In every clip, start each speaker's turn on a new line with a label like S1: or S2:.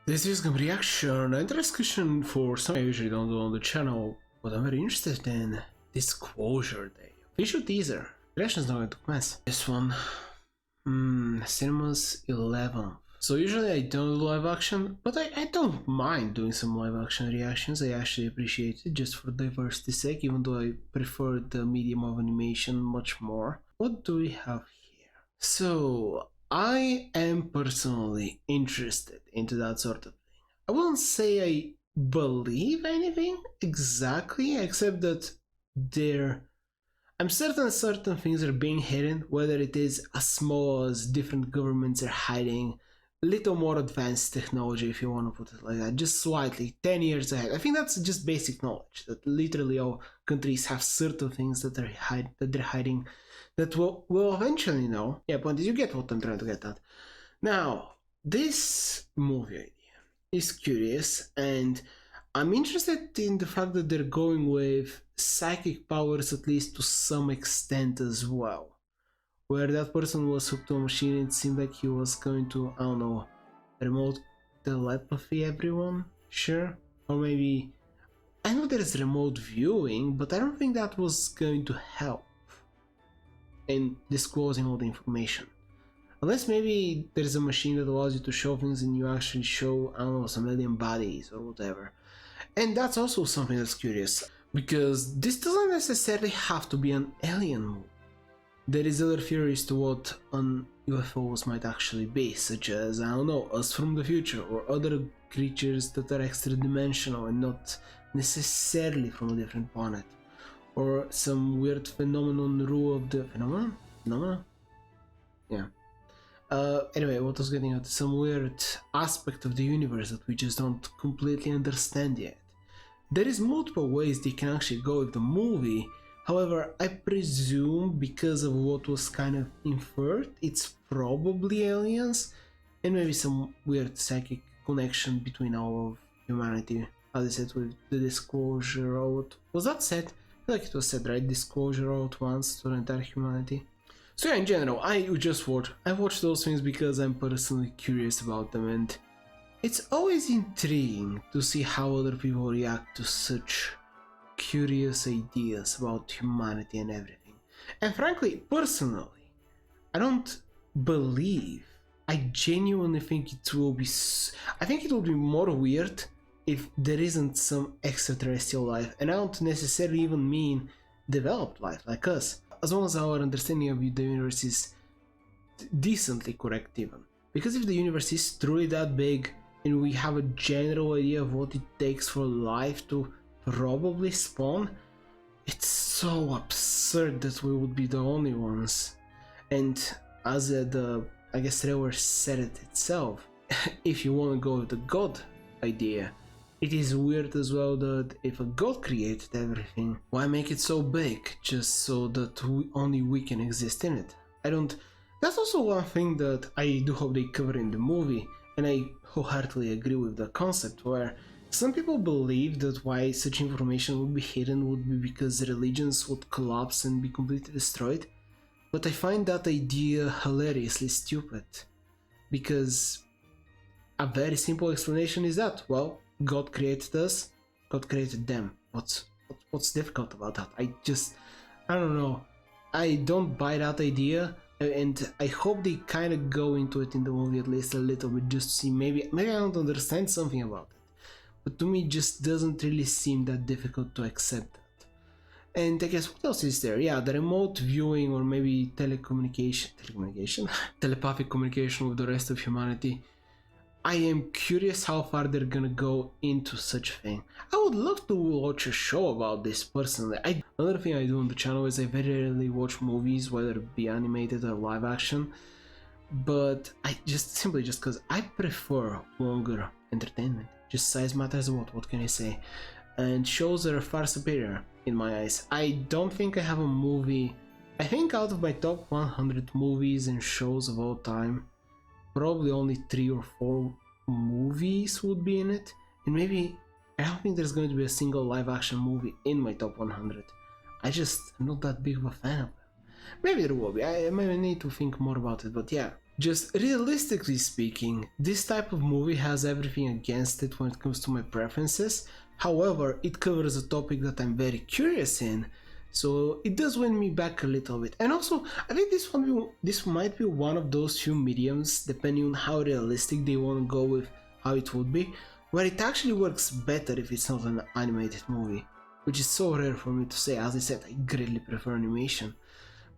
S1: This is a reaction and discussion for something I usually don't do on the channel, but I'm very interested in Disclosure Day. Visual teaser. Reaction's not going to commence. This one. Cinemas 11. So usually I don't do live action, but I don't mind doing some live action reactions. I actually appreciate it just for diversity's sake, even though I prefer the medium of animation much more. What do we have here? So I am personally interested into that sort of thing. I wouldn't say I believe anything exactly, except that I'm certain things are being hidden, whether it is as small as different governments are hiding little more advanced technology, if you want to put it like that, just slightly 10 years ahead. I think that's just basic knowledge, that literally all countries have certain things that they're hiding that we'll eventually know. Yeah, point is, you get what I'm trying to get at. Now, this movie idea is curious, and I'm interested in the fact that they're going with psychic powers, at least to some extent as well. Where that person was hooked to a machine, it seemed like he was going to, I don't know, remote telepathy everyone? Sure. Or maybe, I know there's remote viewing, but I don't think that was going to help in disclosing all the information. Unless maybe there's a machine that allows you to show things and you actually show, I don't know, some alien bodies or whatever. And that's also something that's curious, because this doesn't necessarily have to be an alien movie. There is other theories to what UFOs might actually be, such as, I don't know, us from the future, or other creatures that are extra-dimensional and not necessarily from a different planet, or some weird phenomenon rule of the phenomenon? Yeah. Anyway, what I was getting at, some weird aspect of the universe that we just don't completely understand yet. There is multiple ways they can actually go with the movie. However, I presume because of what was kind of inferred, it's probably aliens and maybe some weird psychic connection between all of humanity, as I said, with the disclosure out. Was that said? I feel like it was said, right? Disclosure all at once to the entire humanity. So yeah, in general, I watch those things because I'm personally curious about them, and it's always intriguing to see how other people react to such curious ideas about humanity and everything. And frankly, personally, I don't believe. I genuinely think it will be. I think it will be more weird if there isn't some extraterrestrial life, and I don't necessarily even mean developed life like us, as long as our understanding of the universe is decently correct, even. Because if the universe is truly that big, and we have a general idea of what it takes for life to probably spawn, it's so absurd that we would be the only ones. And as I guess Trevor said it itself, if you want to go with the God idea, it is weird as well that if a God created everything, why make it so big just so that only we can exist in it? That's also one thing that I do hope they cover in the movie, and I wholeheartedly agree with the concept, where some people believe that why such information would be hidden would be because religions would collapse and be completely destroyed, but I find that idea hilariously stupid, because a very simple explanation is that, well, God created us, God created them. What's difficult about that? I don't know. I don't buy that idea, and I hope they kind of go into it in the movie at least a little bit, just to see maybe I don't understand something about it. But to me, it just doesn't really seem that difficult to accept that. And I guess what else is there? Yeah, the remote viewing, or maybe telepathic communication with the rest of humanity. I am curious how far they're gonna go into such a thing. I would love to watch a show about this personally. Another thing I do on the channel is I very rarely watch movies, whether it be animated or live action. But I simply because I prefer longer entertainment. Just size matters a lot, what can I say? And shows are far superior in my eyes. I don't think I have a movie. I think out of my top 100 movies and shows of all time, probably only 3 or 4 movies would be in it. And maybe, I don't think there's going to be a single live action movie in my top 100. I'm not that big of a fan of them. Maybe there will be, I maybe need to think more about it, but yeah. Just realistically speaking, this type of movie has everything against it when it comes to my preferences. However, it covers a topic that I'm very curious in, so it does win me back a little bit. And also, I think this might be one of those few mediums, depending on how realistic they want to go with how it would be, where it actually works better if it's not an animated movie, which is so rare for me to say. As I said, I greatly prefer animation.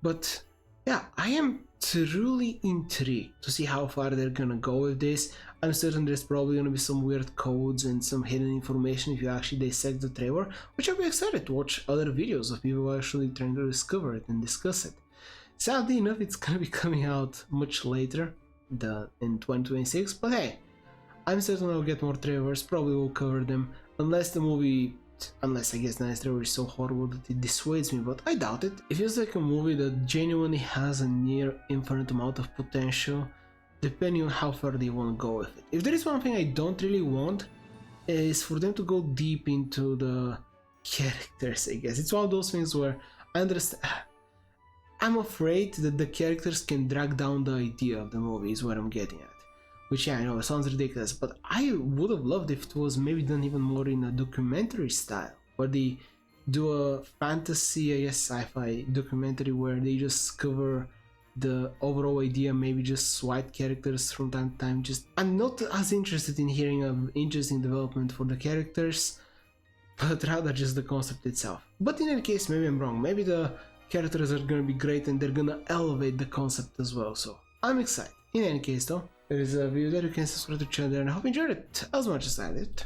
S1: But yeah, I am truly intrigued to see how far they're gonna go with this. I'm certain there's probably gonna be some weird codes and some hidden information if you actually dissect the trailer, which I'll be excited to watch other videos of people actually trying to discover it and discuss it. Sadly enough, it's gonna be coming out much later in 2026, but hey, I'm certain I'll get more trailers, probably will cover them, unless I guess the next trailer is so horrible that it dissuades me, but I doubt it. It feels like a movie that genuinely has a near infinite amount of potential, depending on how far they want to go with it. If there is one thing I don't really want, is for them to go deep into the characters, I guess. It's one of those things where I understand. I'm afraid that the characters can drag down the idea of the movie, is what I'm getting at. Which, yeah, I know, it sounds ridiculous, but I would have loved if it was maybe done even more in a documentary style, where they do a fantasy, I guess sci-fi documentary where they just cover the overall idea, maybe just swipe characters from time to time. I'm not as interested in hearing of interesting development for the characters, but rather just the concept itself. But in any case, maybe I'm wrong. Maybe the characters are gonna be great and they're gonna elevate the concept as well, so I'm excited. In any case though, there is a video there, you can subscribe to the channel and I hope you enjoyed it as much as I did.